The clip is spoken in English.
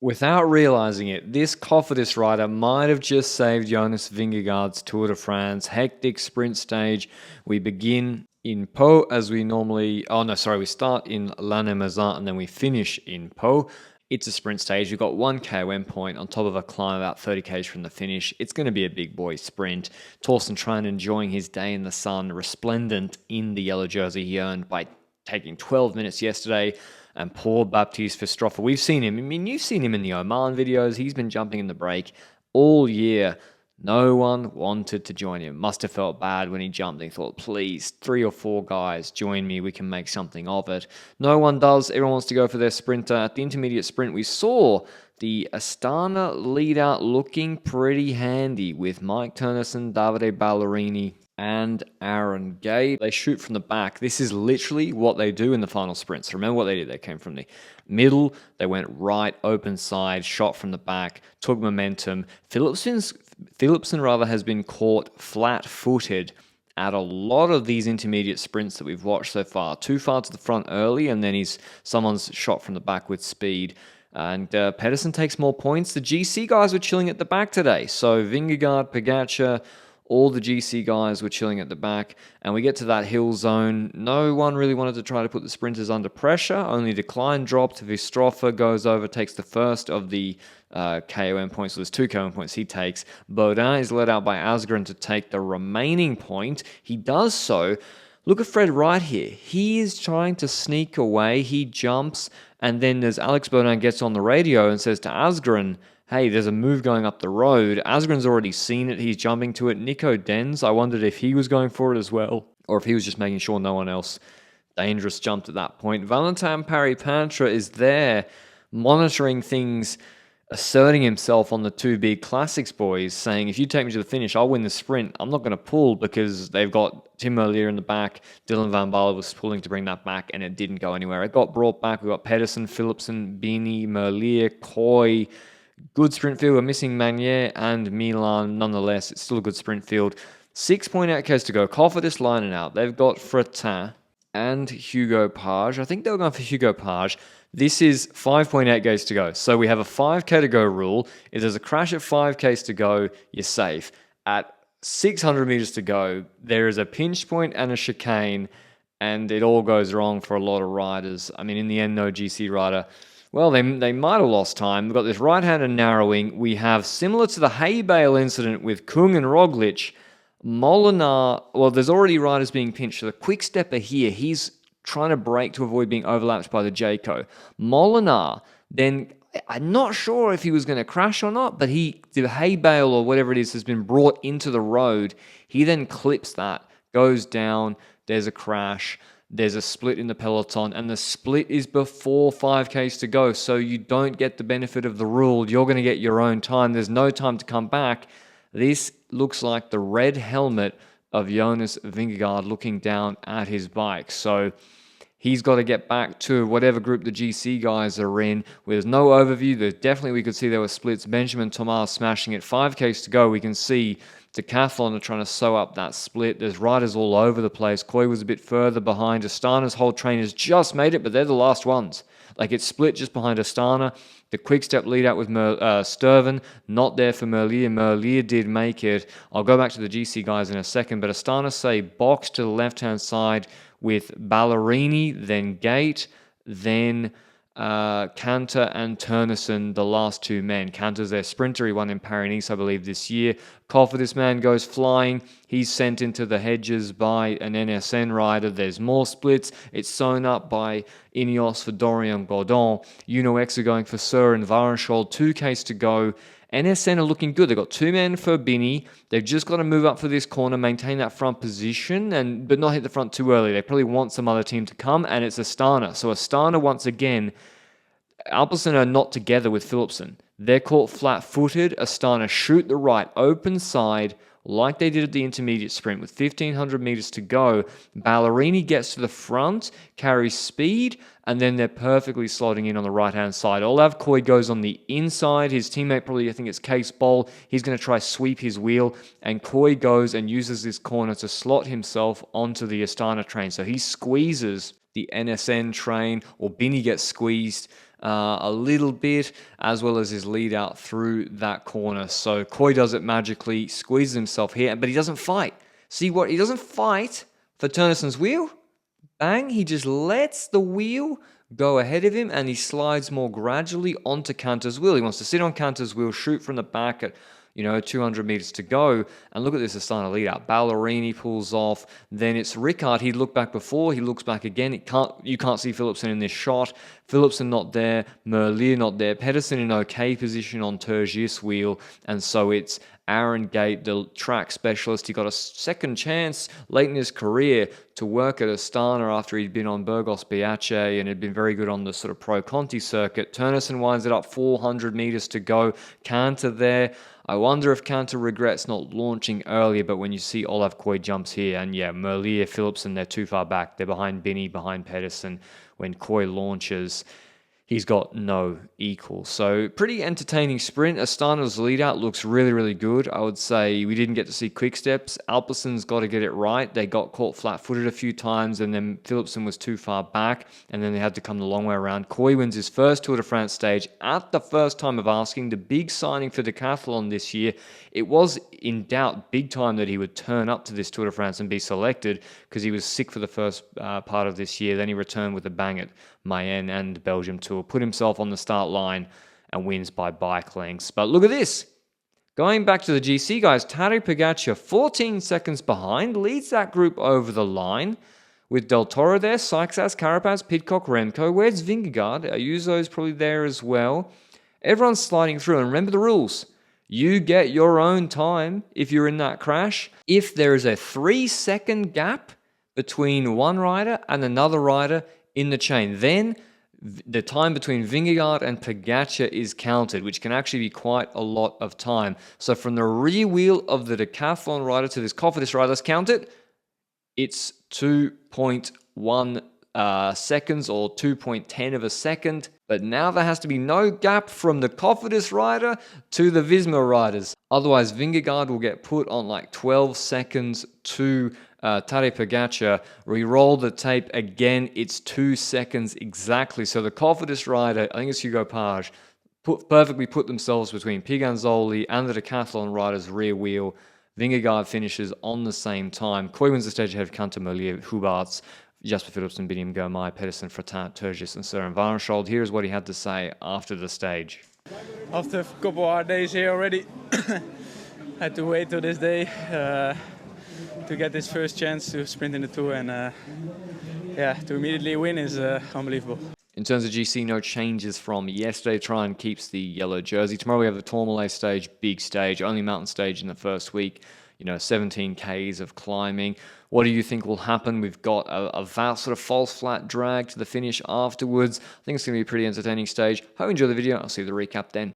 Without realizing it, this Cofidis rider might have just saved Jonas Vingegaard's Tour de France hectic sprint stage. We begin in Pau as we normally... Oh, no, sorry. We start in Lanterne Rouge and then we finish in Pau. It's a sprint stage. We've got 1 KOM point on top of a climb about 30 k's from the finish. It's going to be a big boy sprint. Torsten Tran enjoying his day in the sun, resplendent in the yellow jersey he earned by taking 12 minutes yesterday. And poor Baptiste Verstroffer. We've seen him. I mean, you've seen him in the Oman videos. He's been jumping in the break all year. No one wanted to join him. Must have felt bad when he jumped. He thought, please, 3 or 4 guys, join me. We can make something of it. No one does. Everyone wants to go for their sprinter. At the intermediate sprint, we saw the Astana lead out looking pretty handy with Mike Turnison, Davide Ballerini, and Aaron Gay. They shoot from the back. This is literally what they do in the final sprints. Remember what they did? They came from the middle, they went right, open side, shot from the back, took momentum. Philipsen rather has been caught flat-footed at a lot of these intermediate sprints that we've watched so far. Too far to the front early, and then someone's shot from the back with speed. And Pedersen takes more points. The GC guys were chilling at the back today. So Vingegaard, Pogacar, all the GC guys were chilling at the back, and we get to that hill zone. No one really wanted to try to put the sprinters under pressure. Only Decline dropped. Verstroffer goes over, takes the first of the KOM points. So there's 2 KOM points he takes. Baudin is led out by Asgreen to take the remaining point. He does so. Look at Fred Wright here. He is trying to sneak away. He jumps, and then as Alex Baudin gets on the radio and says to Asgreen, hey, there's a move going up the road. Asgreen's already seen it. He's jumping to it. Nico Denz, I wondered if he was going for it as well, or if he was just making sure no one else dangerous jumped at that point. Valentin Paris-Pantra is there monitoring things, asserting himself on the 2 big classics boys, saying, if you take me to the finish, I'll win the sprint. I'm not going to pull because they've got Tim Merlier in the back. Dylan Van Baarle was pulling to bring that back, and it didn't go anywhere. It got brought back. We got Pedersen, Philipsen, Bini, Merlier, Coy. Good sprint field. We're missing Magnier and Milan. Nonetheless, it's still a good sprint field. 6.8 k's to go. Cofidis lining out. They've got Fretin and Hugo Page. I think they were going for Hugo Page. This is 5.8 k's to go. So we have a 5k to go rule. If there's a crash at 5k's to go, you're safe. At 600 meters to go, there is a pinch point and a chicane, and it all goes wrong for a lot of riders. I mean, in the end, no GC rider... Well, they might have lost time. We've got this right-hander narrowing. We have, similar to the hay bale incident with Kung and Roglic, Molinar, well, there's already riders being pinched. So the quick stepper here, he's trying to brake to avoid being overlapped by the Jayco. Molinar, then, I'm not sure if he was going to crash or not, but the hay bale or whatever it is has been brought into the road. He then clips that, goes down, there's a crash. There's a split in the peloton, and the split is before 5k's to go, so you don't get the benefit of the rule. You're going to get your own time. There's no time to come back. This looks like the red helmet of Jonas Vingegaard looking down at his bike. So he's got to get back to whatever group the GC guys are in. There's no overview. We could see there were splits. Benjamin Thomas smashing it. 5k's to go. We can see Decathlon are trying to sew up that split. There's riders all over the place. Coy was a bit further behind. Astana's whole train has just made it, but they're the last ones. Like, it's split just behind Astana. The quick step lead out with Sturven, not there for Merlier. Merlier did make it. I'll go back to the GC guys in a second, but Astana say box to the left-hand side with Ballerini, then Gate, then Cantor and Turnison, the last 2 men. Cantor's their sprinter. He won in Paris-Nice, I believe, this year. Cofidis man goes flying. He's sent into the hedges by an NSN rider. There's more splits. It's sewn up by Ineos for Dorian Gordon. UNOX are going for Sir and Varenshold. 2k's to go. NSN are looking good. They've got 2 men for Bini. They've just got to move up for this corner, maintain that front position, but not hit the front too early. They probably want some other team to come, and it's Astana. So Astana, once again, Alpecin are not together with Philipsen. They're caught flat-footed. Astana shoot the right, open side, like they did at the intermediate sprint with 1,500 meters to go. Ballerini gets to the front, carries speed, and then they're perfectly slotting in on the right-hand side. Olav Koy goes on the inside. His teammate, probably, I think it's Case Boll, he's going to try sweep his wheel, and Koy goes and uses this corner to slot himself onto the Astana train. So he squeezes the NSN train, or Bini gets squeezed a little bit, as well as his lead out through that corner. So Coy does it magically, squeezes himself here, but he doesn't fight. See what? He doesn't fight for Turnesson's wheel. Bang, he just lets the wheel go ahead of him, and he slides more gradually onto Cantor's wheel. He wants to sit on Cantor's wheel, shoot from the back at 200 meters to go. And look at this, Astana lead out. Ballerini pulls off. Then it's Ricard. He looked back before. He looks back again. You can't see Philipsen in this shot. Philipsen not there. Merlier not there. Pedersen in okay position on Turgis' wheel. And so it's Aaron Gate, the track specialist. He got a second chance late in his career to work at Astana after he'd been on Burgos Biace and had been very good on the sort of Pro Conti circuit. Turnison winds it up 400 meters to go. Cantor there. I wonder if Cantor regrets not launching earlier, but when you see Olav Coy jumps here, and yeah, Merlier, Philipsen, they're too far back. They're behind Binney, behind Pedersen. When Coy launches, he's got no equal. So pretty entertaining sprint. Astana's lead out looks really, really good. I would say we didn't get to see quick steps. Alperson's got to get it right. They got caught flat-footed a few times, and then Philipsen was too far back, and then they had to come the long way around. Coy wins his first Tour de France stage at the first time of asking. The big signing for Decathlon this year. It was in doubt big time that he would turn up to this Tour de France and be selected, because he was sick for the first part of this year. Then he returned with a bang at Mayenne and Belgium Tour, put himself on the start line and wins by bike lengths. But look at this. Going back to the GC guys, Tadej Pogačar 14 seconds behind, leads that group over the line with Del Toro there, Sykes, Carapaz, Pidcock, Remco. Where's Vingegaard? Ayuso's probably there as well. Everyone's sliding through, and remember the rules. You get your own time if you're in that crash. If there is a 3-second gap between one rider and another rider in the chain, then the time between Vingegaard and Pogačar is counted, which can actually be quite a lot of time. So from the rear wheel of the Decathlon rider to this Cofidis rider, let's count it. It's 2.1 seconds, or 2.10 of a second. But now there has to be no gap from the Cofidis rider to the Visma riders. Otherwise, Vingegaard will get put on like 12 seconds to Tadej Pogačar. Re-roll the tape again, it's 2 seconds exactly. So the Cofidis rider, I think it's Hugo Page, perfectly put themselves between Piganzoli and the Decathlon rider's rear wheel. Vingegaard finishes on the same time. Coy wins the stage ahead of Cantor, Merlier, Hubarts, Jasper Philipsen, Biniam Girmay, Pedersen, Fratin, Turgis, and Søren Varenshold. Here's what he had to say after the stage. After a couple of hard days here already, had to wait till this day to get this first chance to sprint in the Tour, and to immediately win is unbelievable. In terms of GC, no changes from yesterday. Tryon keeps the yellow jersey. Tomorrow we have the Tourmalet stage, big stage, only mountain stage in the first week. 17 Ks of climbing. What do you think will happen? We've got a vast sort of false flat drag to the finish afterwards. I think it's going to be a pretty entertaining stage. Hope you enjoy the video. I'll see you the recap then.